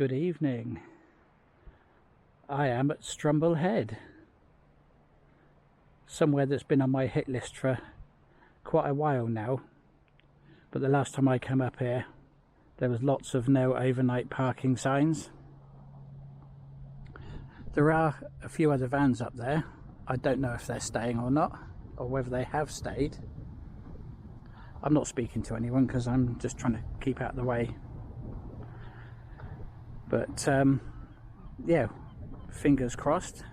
Good evening. I am at Strumble Head, somewhere that's been on my hit list for quite a while now, but the last time I came up here there was lots of no overnight parking signs. There are a few other vans up there. I don't know if they're staying or not, or whether they have stayed. I'm not speaking to anyone because I'm just trying to keep out of the way. But yeah, fingers crossed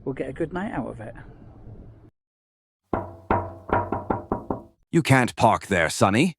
we'll get a good night out of it. You can't park there, Sonny.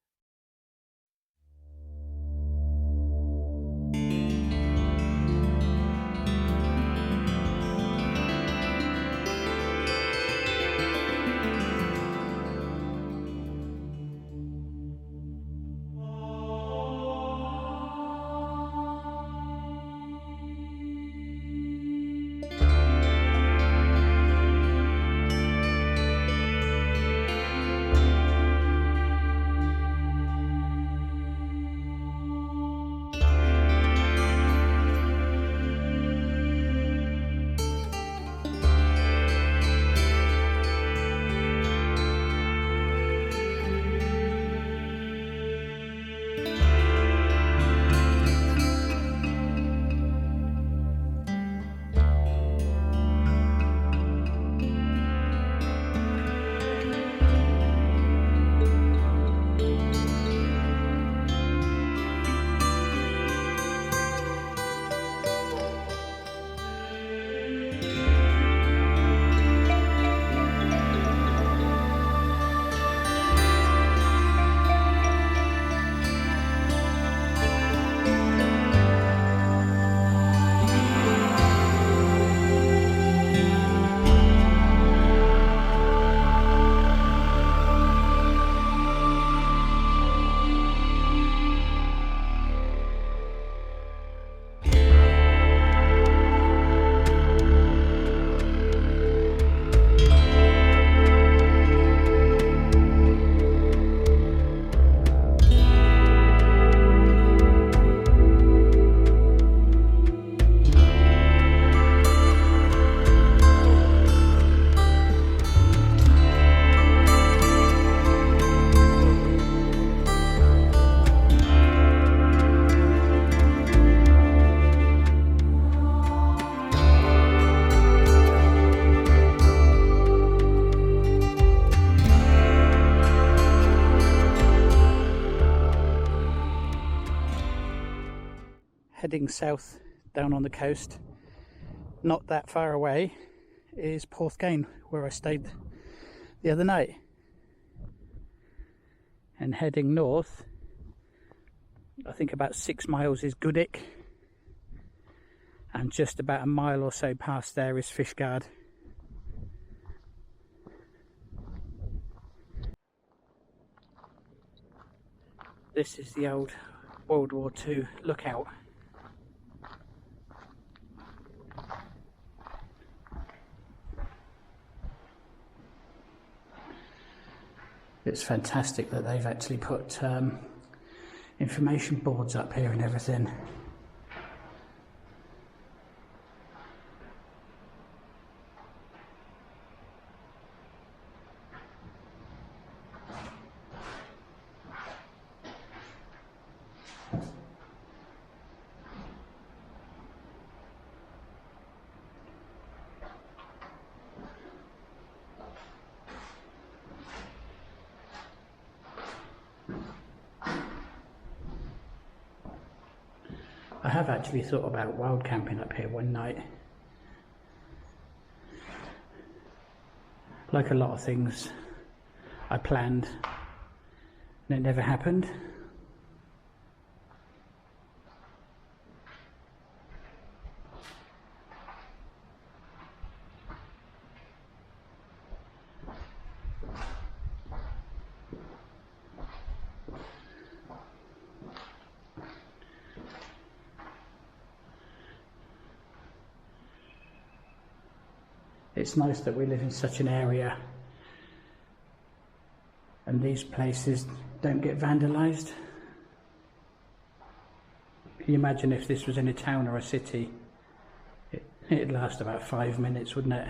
Heading south down on the coast, not that far away, is Porthgain, where I stayed the other night. And heading north, I think about 6 miles is Goodwick, and just about a mile or so past there is Fishguard. This is the old World War II lookout. It's fantastic that they've actually put information boards up here and everything. I have actually thought about wild camping up here one night. Like a lot of things I planned and it never happened. It's nice that we live in such an area and these places don't get vandalised. Can you imagine if this was in a town or a city? It'd last about 5 minutes, wouldn't it?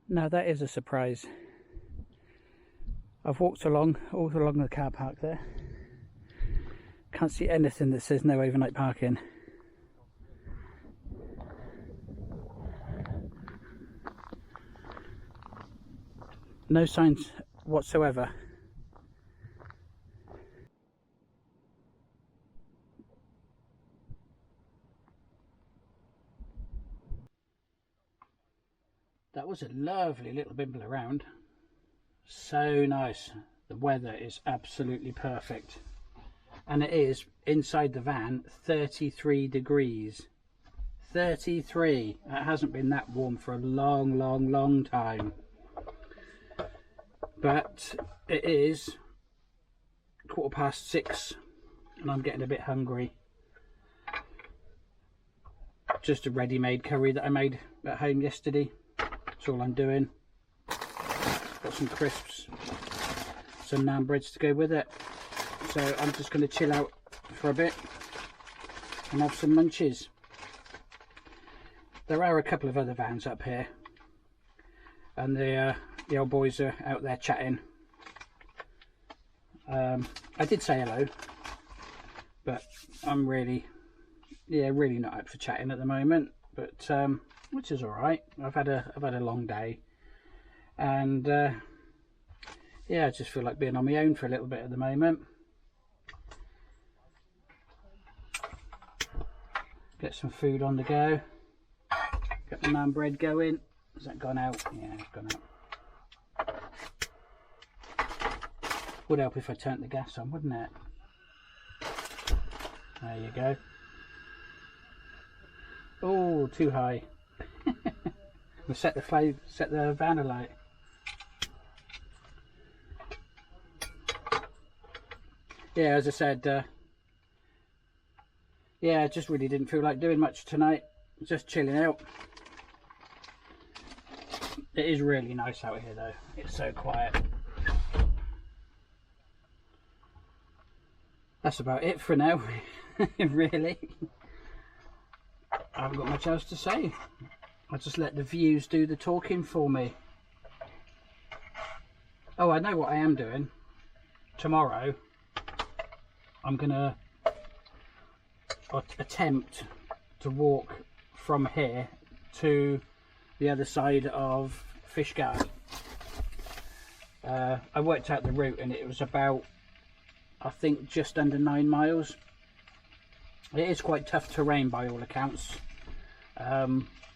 Now that is a surprise. I've walked all along the car park there. Can't see anything that says no overnight parking. No signs whatsoever. That was a lovely little bimble around. So nice. The weather is absolutely perfect. And it is, inside the van, 33 degrees. 33. It hasn't been that warm for a long time. But it is 6:15 and I'm getting a bit hungry. Just a ready-made curry that I made at home yesterday. That's all I'm doing. Got some crisps, some naan breads to go with it. So I'm just going to chill out for a bit and have some munchies. There are a couple of other vans up here, and the old boys are out there chatting. I did say hello, but I'm really not up for chatting at the moment. But which is all right. I've had a long day, and yeah, I just feel like being on my own for a little bit at the moment. Get some food on the go. Get the naan bread going. Has that gone out? Yeah, it's gone out. Would help if I turned the gas on, wouldn't it? There you go. Oh, too high. We'll set the van alight. Yeah, as I said, yeah, I just really didn't feel like doing much tonight. Just chilling out. It is really nice out here though. It's so quiet. That's about it for now. Really. I haven't got much else to say. I'll just let the views do the talking for me. Oh, I know what I am doing. Tomorrow, I'm going to attempt to walk from here to the other side of Fishguard. I worked out the route and it was about, I think, just under 9 miles. It is quite tough terrain by all accounts.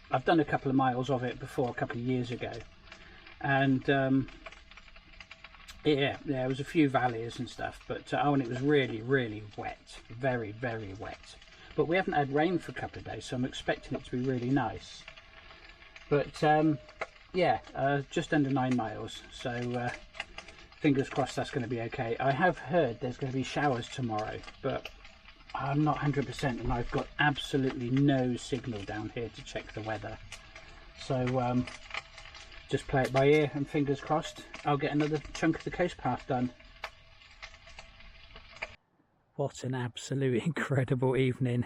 I've done a couple of miles of it before, a couple of years ago, and yeah, there was a few valleys and stuff, but oh, and it was really wet, very wet. But we haven't had rain for a couple of days, so I'm expecting it to be really nice. But yeah, just under 9 miles, so fingers crossed that's going to be okay. I have heard there's going to be showers tomorrow, but I'm not 100%, and I've got absolutely no signal down here to check the weather. So just play it by ear, and fingers crossed I'll get another chunk of the coast path done. What an absolute incredible evening.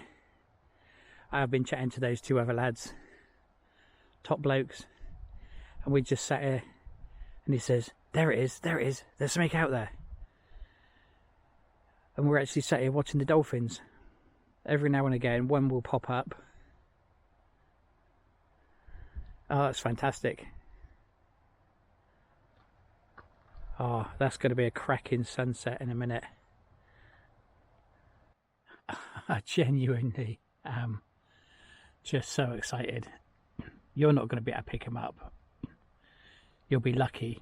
I've been chatting to those two other lads, top blokes, and we just sat here, and he says, there it is, there's something out there. And we're actually sat here watching the dolphins. Every now and again one will pop up. Oh, that's fantastic. Oh, that's going to be a cracking sunset in a minute. I genuinely am just so excited. You're not going to be able to pick them up. You'll be lucky.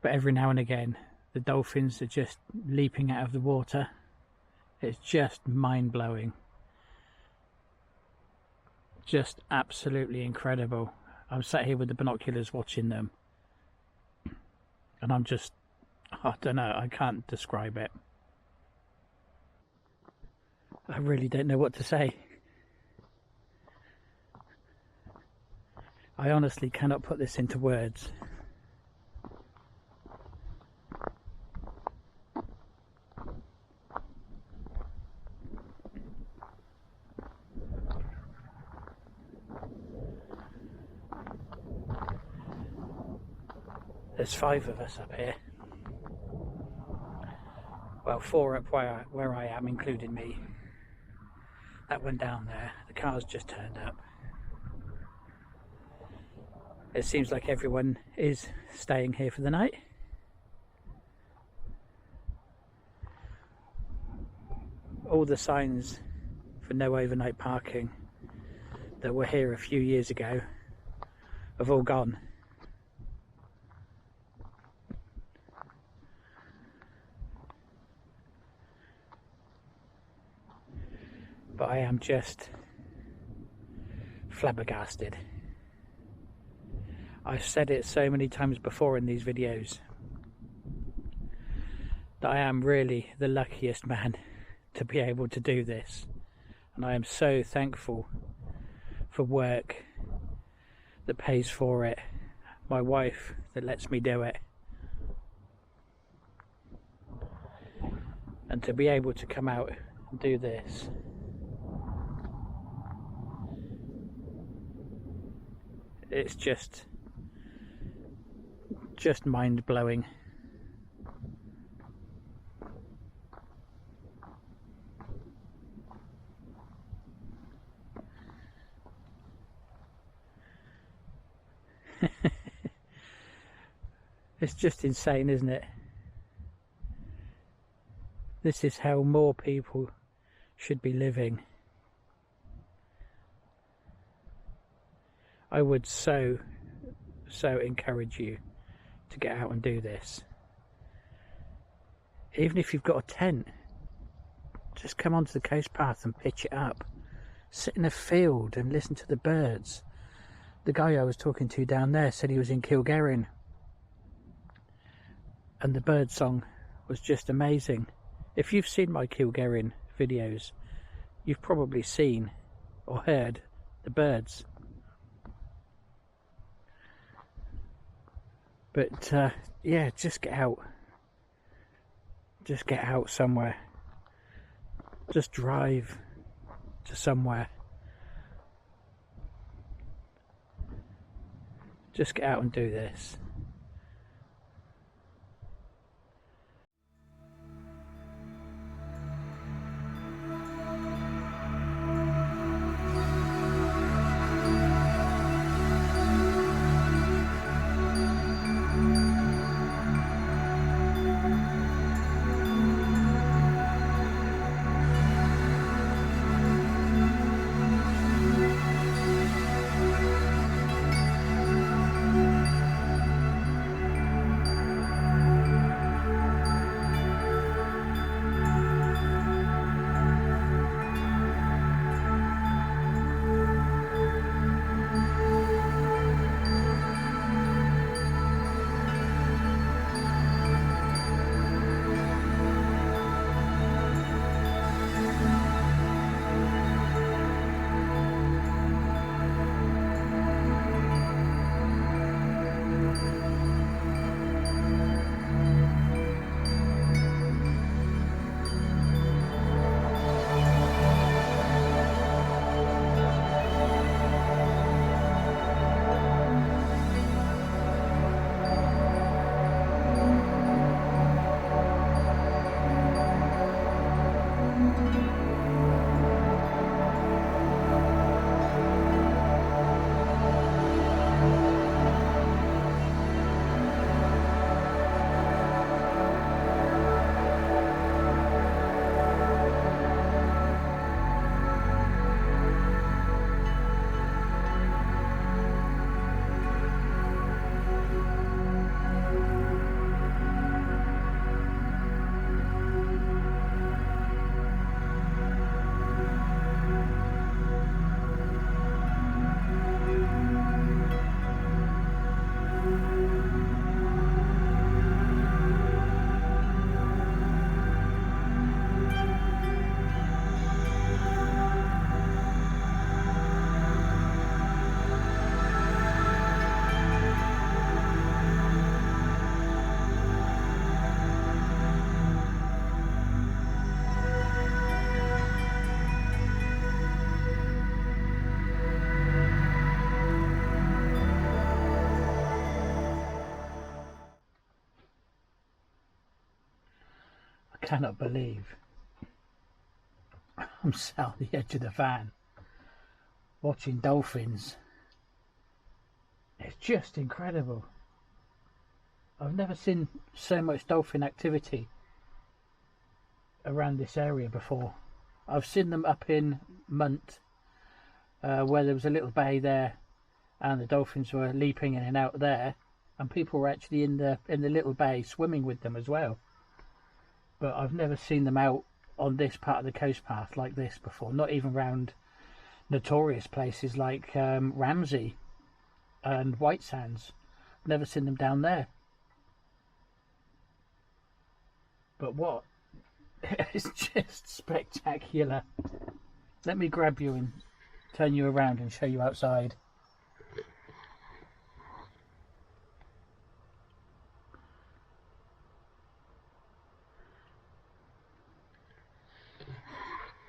But every now and again the dolphins are just leaping out of the water. It's just mind-blowing. Just absolutely incredible. I'm sat here with the binoculars watching them. and I'm just, I don't know, I can't describe it. I really don't know what to say. I honestly cannot put this into words. There's 5 of us up here. Well, 4 up where I am, including me. That one down there, the car's just turned up. It seems like everyone is staying here for the night. All the signs for no overnight parking that were here a few years ago have all gone. But I am just flabbergasted. I've said it so many times before in these videos that I am really the luckiest man to be able to do this, and I am so thankful for work that pays for it, my wife that lets me do it, and to be able to come out and do this. It's just mind-blowing. It's just insane, isn't it? This is how more people should be living. I would so encourage you to get out and do this. Even if you've got a tent, just come onto the coast path and pitch it up. Sit in a field and listen to the birds. The guy I was talking to down there said he was in Kilgarren, and the bird song was just amazing. If you've seen my Kilgarren videos, you've probably seen or heard the birds. But yeah, just get out. Just get out somewhere. Just drive to somewhere. Just get out and do this. cannot believe I'm sat on the edge of the van watching dolphins. It's just incredible. I've never seen so much dolphin activity around this area before. I've seen them up in Munt, where there was a little bay there and the dolphins were leaping in and out there, and people were actually in the little bay swimming with them as well. But I've never seen them out on this part of the coast path like this before, not even round notorious places like Ramsey and White Sands. Never seen them down there. But what? It's just spectacular. Let me grab you and turn you around and show you outside.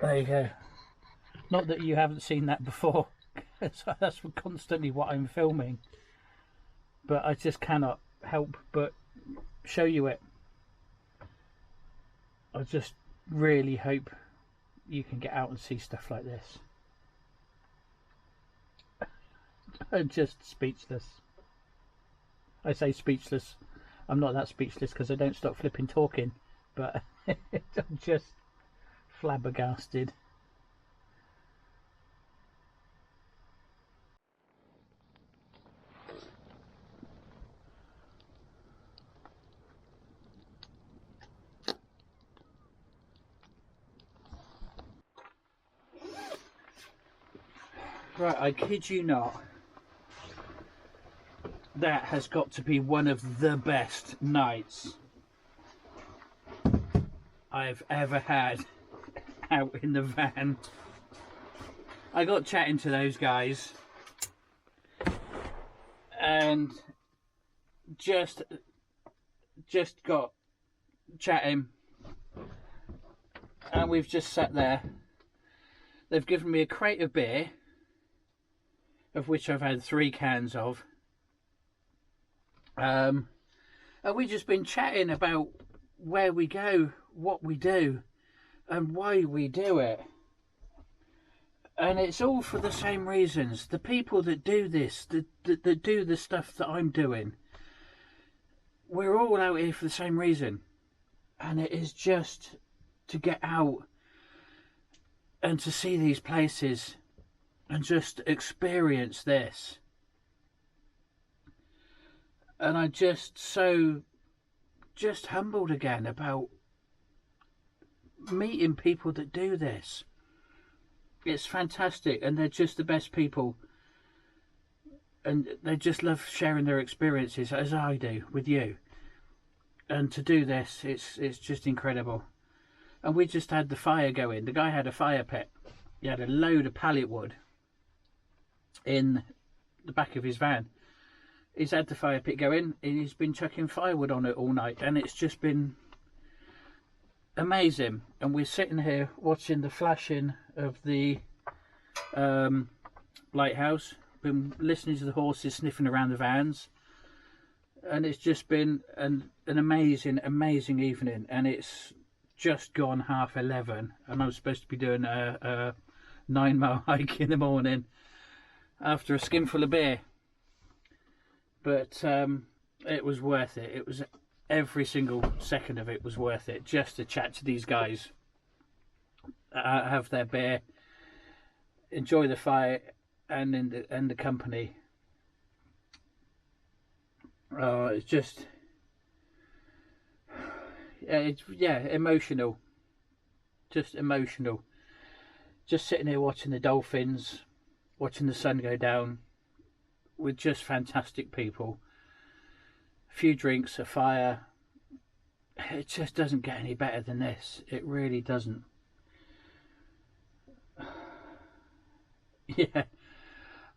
There you go. Not that you haven't seen that before. That's constantly what I'm filming. But I just cannot help but show you it. I just really hope you can get out and see stuff like this. I'm just speechless. I say speechless. I'm not that speechless because I don't stop flipping talking, but I'm just flabbergasted. Right, I kid you not. That has got to be one of the best nights I've ever had out in the van. I got chatting to those guys and just got chatting, and we've just sat there. They've given me a crate of beer, of which I've had 3 cans of. And we've just been chatting about where we go, what we do, and why we do it. And it's all for the same reasons. The people that do this, that do the stuff that I'm doing, we're all out here for the same reason. And it is just to get out and to see these places and just experience this. And I just humbled again about meeting people that do this. It's fantastic, and they're just the best people, and they just love sharing their experiences as I do with you. And to do this, it's just incredible. And we just had the fire going. The guy had a fire pit. He had a load of pallet wood in the back of his van. He's had the fire pit going and he's been chucking firewood on it all night, and it's just been amazing. And we're sitting here watching the flashing of the lighthouse, been listening to the horses sniffing around the vans, and it's just been an amazing evening. And it's just gone 11:30, and I'm supposed to be doing a 9-mile hike in the morning after a skinful of beer. But it was worth it. It was, every single second of it was worth it, just to chat to these guys, have their beer, enjoy the fire, and the company. It's just, emotional. Just emotional. Just sitting here watching the dolphins, watching the sun go down, with just fantastic people. A few drinks, a fire. It just doesn't get any better than this. It really doesn't. Yeah,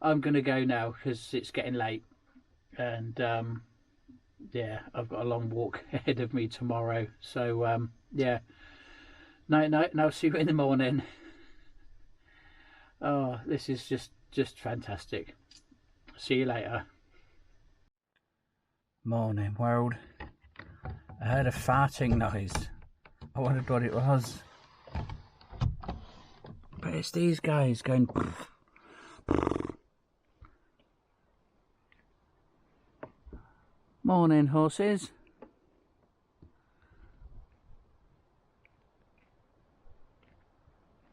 I'm gonna go now because it's getting late, and yeah, I've got a long walk ahead of me tomorrow. So yeah, night, and I'll see you in the morning. Oh, this is just fantastic. See you later. Morning, world. I heard a farting noise I wondered what it was. But it's these guys going... Morning, horses.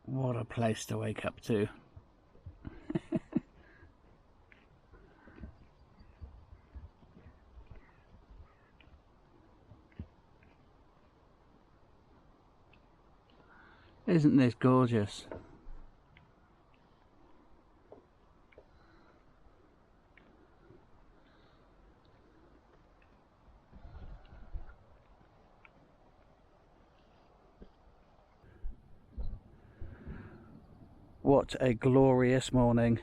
What a place to wake up to. Isn't this gorgeous? What a glorious morning.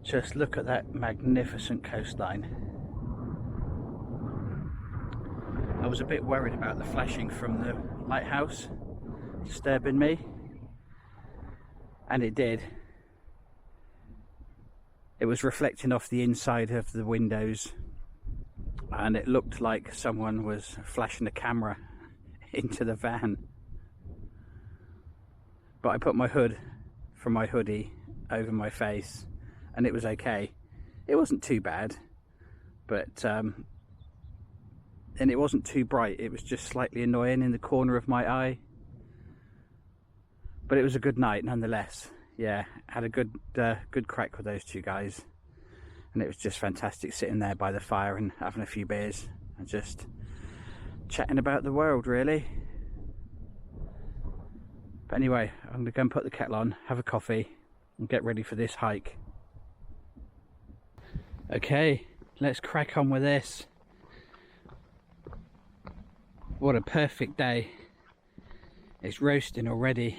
Just look at that magnificent coastline. I was a bit worried about the flashing from the lighthouse disturbing me, and it did. It was reflecting off the inside of the windows, and it looked like someone was flashing a camera into the van. But I put my hood from my hoodie over my face and it was okay. It wasn't too bad, but and it wasn't too bright. It was just slightly annoying in the corner of my eye, but it was a good night nonetheless. Yeah, had a good crack with those two guys, and it was just fantastic sitting there by the fire and having a few beers and just chatting about the world, really. But anyway, I'm going to go and put the kettle on, have a coffee and get ready for this hike. Okay, let's crack on with this. What a perfect day. It's roasting already.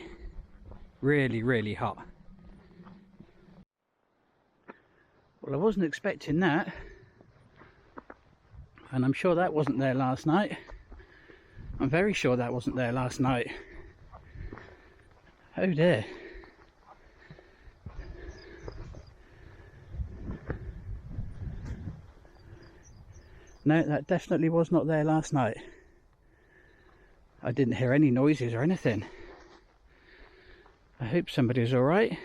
Really, really hot. Well, I wasn't expecting that. And I'm sure that wasn't there last night. I'm very sure that wasn't there last night. Oh dear. No, that definitely was not there last night. I didn't hear any noises or anything. I hope somebody's alright.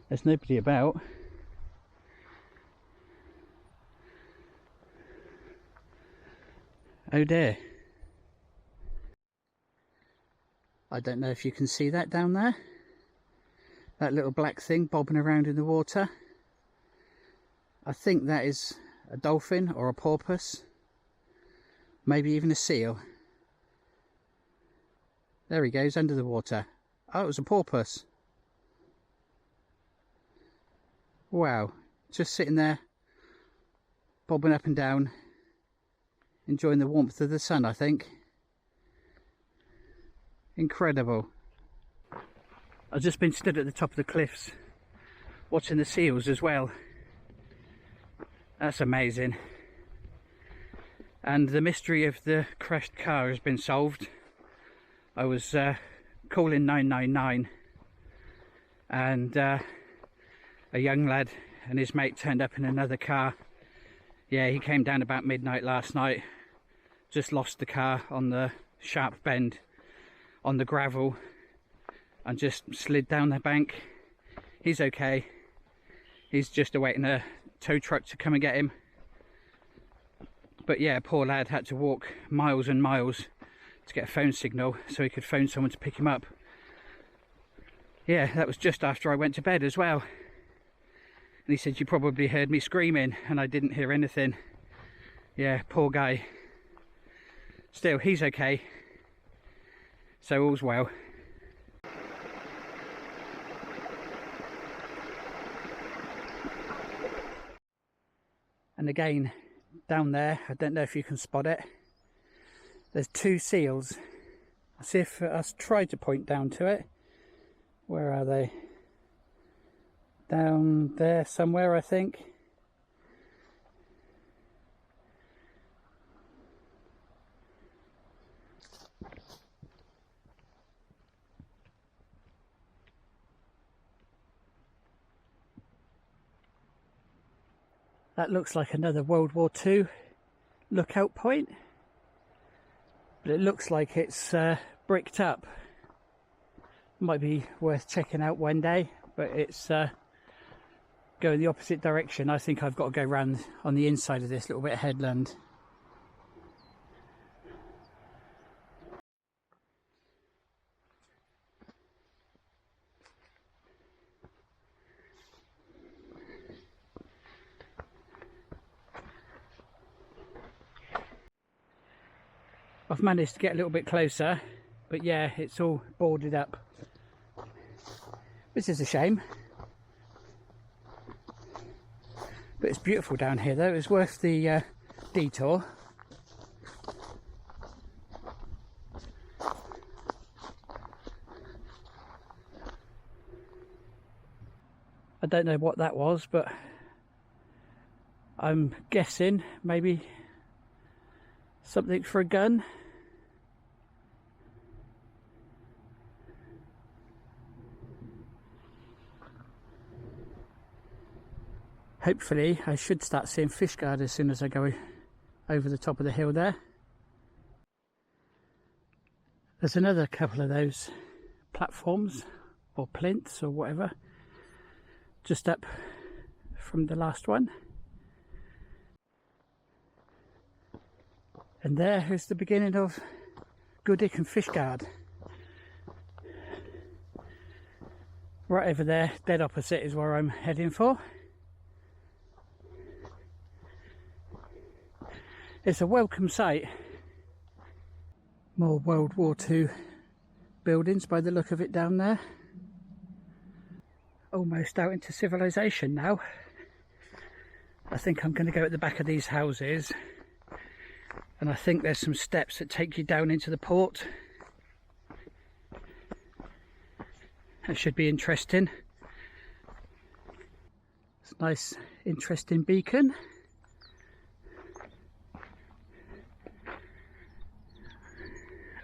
There's nobody about. Oh dear. I don't know if you can see that down there. That little black thing bobbing around in the water. I think that is a dolphin or a porpoise. Maybe even a seal. There he goes under the water. Oh, it was a porpoise. Wow. Just sitting there, bobbing up and down, enjoying the warmth of the sun, I think. Incredible. I've just been stood at the top of the cliffs watching the seals as well. That's amazing. And the mystery of the crashed car has been solved. I was calling 999 and a young lad and his mate turned up in another car. Yeah, he came down about midnight last night, just lost the car on the sharp bend on the gravel and just slid down the bank. He's okay. He's just awaiting a tow truck to come and get him. But yeah, poor lad had to walk miles and miles to get a phone signal so he could phone someone to pick him up. Yeah, that was just after I went to bed as well. And he said, you probably heard me screaming, and I didn't hear anything. Yeah, poor guy. Still, he's okay. So all's well. And again, down there, I don't know if you can spot it, there's two seals. I'll see if I try to point down to it. Where are they? Down there somewhere, I think. That looks like another World War II lookout point, but it looks like it's bricked up. Might be worth checking out one day, but it's going the opposite direction. I think I've got to go round on the inside of this little bit of headland. I've managed to get a little bit closer, but yeah, it's all boarded up, which is a shame. But it's beautiful down here though, it's worth the detour. I don't know what that was, but I'm guessing maybe something for a gun. Hopefully I should start seeing fish guard as soon as I go over the top of the hill there. There's another couple of those platforms or plinths or whatever just up from the last one. And there is the beginning of Goodick and Fishguard. Right over there, dead opposite, is where I'm heading for. It's a welcome sight. More World War II buildings by the look of it down there. Almost out into civilization now. I think I'm going to go at the back of these houses. And I think there's some steps that take you down into the port. That should be interesting. It's a nice, interesting beacon.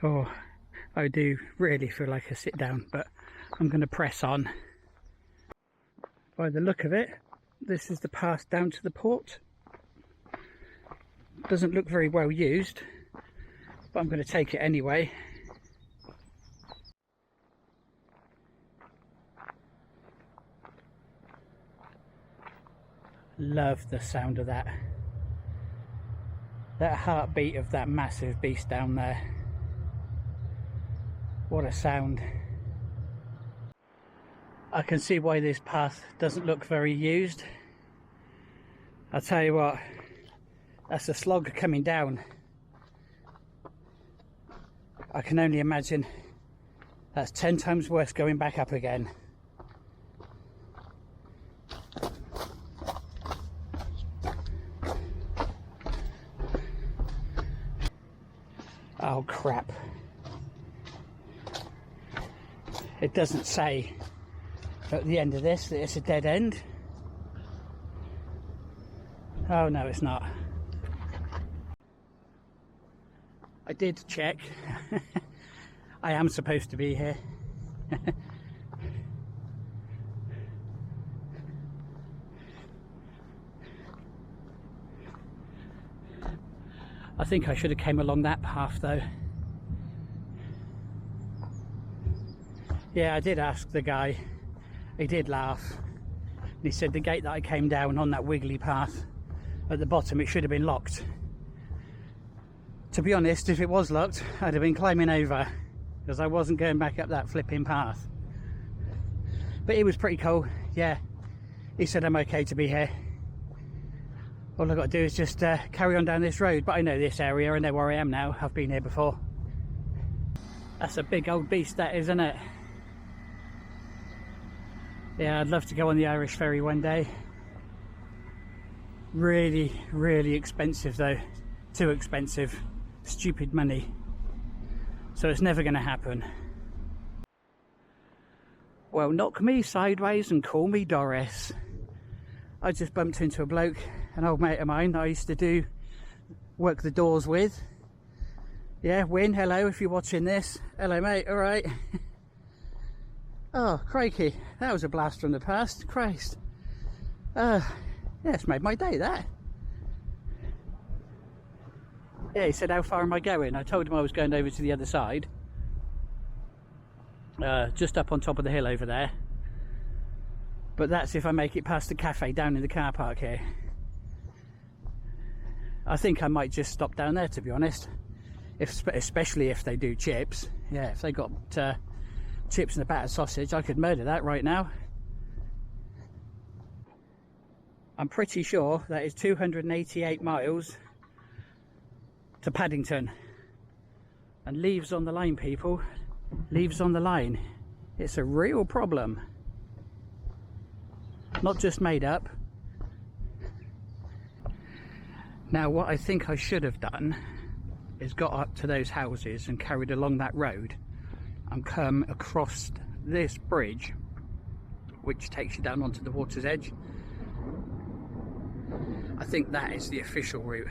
Oh, I do really feel like a sit down, but I'm going to press on. By the look of it, this is the path down to the port. Doesn't look very well used, but I'm going to take it anyway. Love the sound of that. That heartbeat of that massive beast down there. What a sound. I can see why this path doesn't look very used. I'll tell you what, that's a slog coming down. I can only imagine that's 10 times worse going back up again. Oh crap. It doesn't say at the end of this that it's a dead end. Oh no, it's not. I did check. I am supposed to be here. I think I should have came along that path though. Yeah, I did ask the guy. He did laugh. And he said the gate that I came down on, that wiggly path at the bottom, it should have been locked. To be honest, if it was locked, I'd have been climbing over, because I wasn't going back up that flipping path. But he was pretty cool. Yeah, he said I'm okay to be here. All I've got to do is just carry on down this road. But I know this area, I know where I am now. I've been here before. That's a big old beast, that is, isn't it? Yeah, I'd love to go on the Irish ferry one day. Really, really expensive though. Too expensive. Stupid money. So it's never going to happen. Well, knock me sideways and call me Doris. I just bumped into a bloke, an old mate of mine that I used to work the doors with. Yeah, Win, hello if you're watching this. Hello mate, alright. Oh, crikey, that was a blast from the past. Christ. Yeah, it's made my day, that. Yeah, he said, how far am I going? I told him I was going over to the other side. Just up on top of the hill over there. But that's if I make it past the cafe down in the car park here. I think I might just stop down there, to be honest. Especially if they do chips. Yeah, if they got chips and a battered sausage, I could murder that right now. I'm pretty sure that is 288 miles to Paddington. And leaves on the line, people. Leaves on the line. It's a real problem. Not just made up. Now, what I think I should have done is got up to those houses and carried along that road and come across this bridge, which takes you down onto the water's edge. I think that is the official route.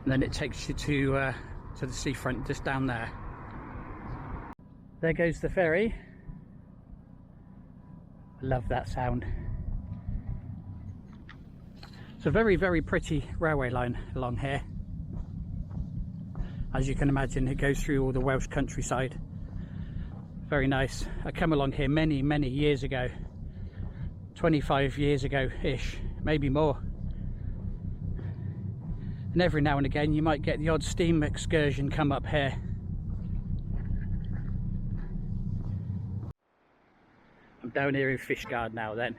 And then it takes you to the seafront just down there. There goes the ferry. Love that sound. It's a very, very pretty railway line along here. As you can imagine, it goes through all the Welsh countryside. Very nice. I came along here many, many years ago. 25 years ago-ish, maybe more. And every now and again you might get the odd steam excursion come up here. I'm down here in Fishguard now then,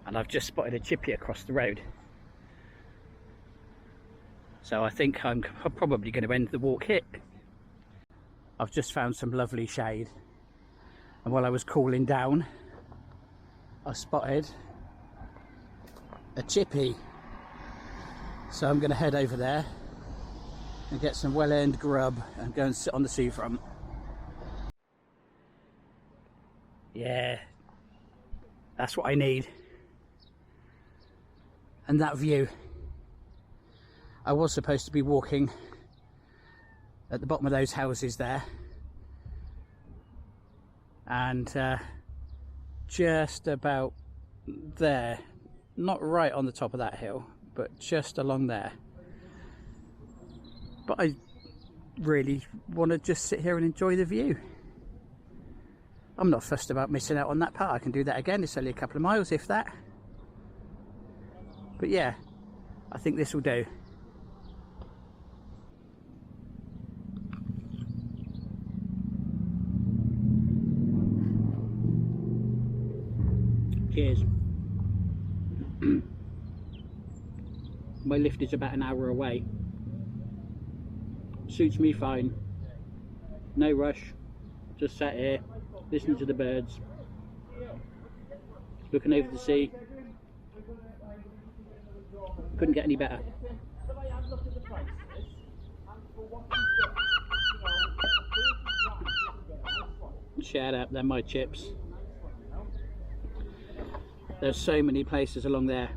and I've just spotted a chippy across the road. So I think I'm probably going to end the walk here. I've just found some lovely shade, and while I was cooling down I spotted a chippy. So I'm going to head over there and get some well-earned grub and go and sit on the seafront. Yeah, that's what I need. And that view. I was supposed to be walking at the bottom of those houses there, and just about there, not right on the top of that hill, but just along there. But I really want to just sit here and enjoy the view. I'm not fussed about missing out on that part. I can do that again. It's only a couple of miles, if that. But yeah, I think this will do. Cheers. My lift is about an hour away. Suits me fine. No rush. Just sat here, listening to the birds, looking over the sea. Couldn't get any better. Shout out, they're my chips. There's so many places along there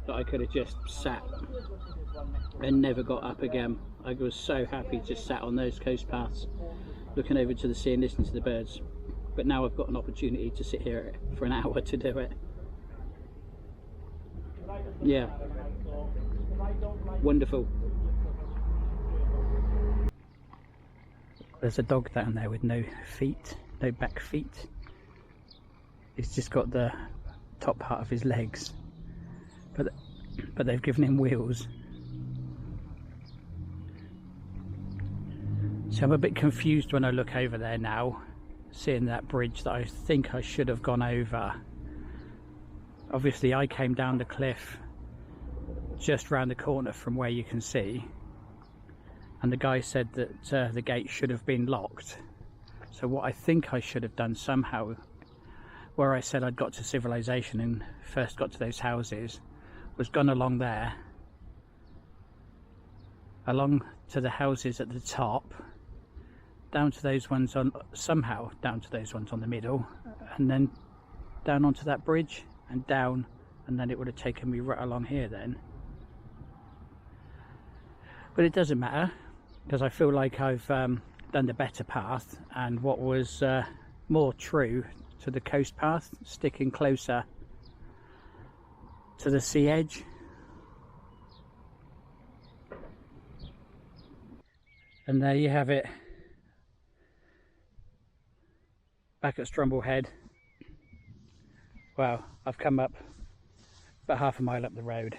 that I could have just sat and never got up again. I was so happy just sat on those coast paths, looking over to the sea and listening to the birds. But now I've got an opportunity to sit here for an hour to do it. Yeah, wonderful. There's a dog down there with no feet, no back feet. He's just got the top part of his legs, but they've given him wheels. So I'm a bit confused when I look over there now, seeing that bridge that I think I should have gone over. Obviously I came down the cliff just round the corner from where you can see, and the guy said that the gate should have been locked. So what I think I should have done somehow, where I said I'd got to civilization and first got to those houses, was gone along there, along to the houses at the top, down to those ones on, somehow down to those ones on the middle, and then down onto that bridge and down, and then it would have taken me right along here then. But it doesn't matter, because I feel like I've done the better path, and what was more true to the coast path, sticking closer to the sea edge. And there you have it, back at Strumble Head. Well, I've come up about half a mile up the road.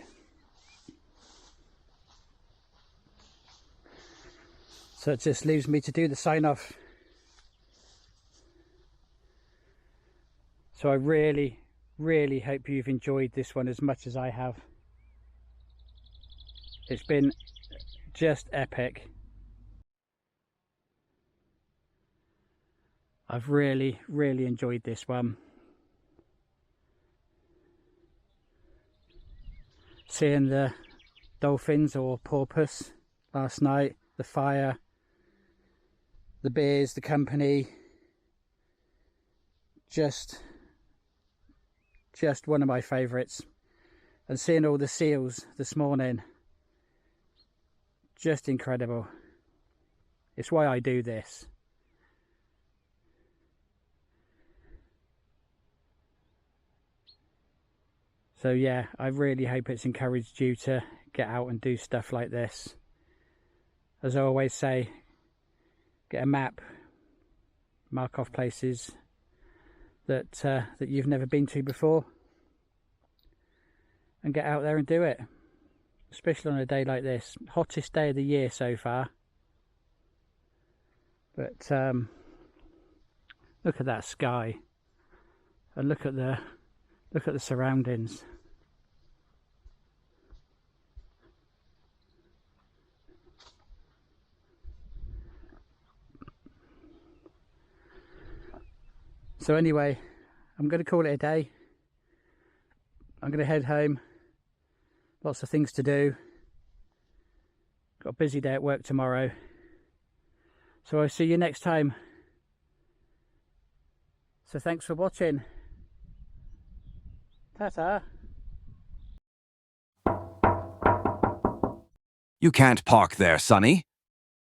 So it just leaves me to do the sign off. So I really hope you've enjoyed this one as much as I have. It's been just epic. I've really enjoyed this one. Seeing the dolphins or porpoise last night, the fire, the beers, the company, just one of my favourites. And seeing all the seals this morning, just incredible. It's why I do this. So yeah, I really hope it's encouraged you to get out and do stuff like this. As I always say, get a map, mark off places that you've never been to before, and get out there and do it. Especially on a day like this, hottest day of the year so far. But look at that sky, and look at the surroundings. So anyway, I'm going to call it a day. I'm going to head home. Lots of things to do. Got a busy day at work tomorrow. So I'll see you next time. So thanks for watching. Ta-ta. You can't park there, Sonny.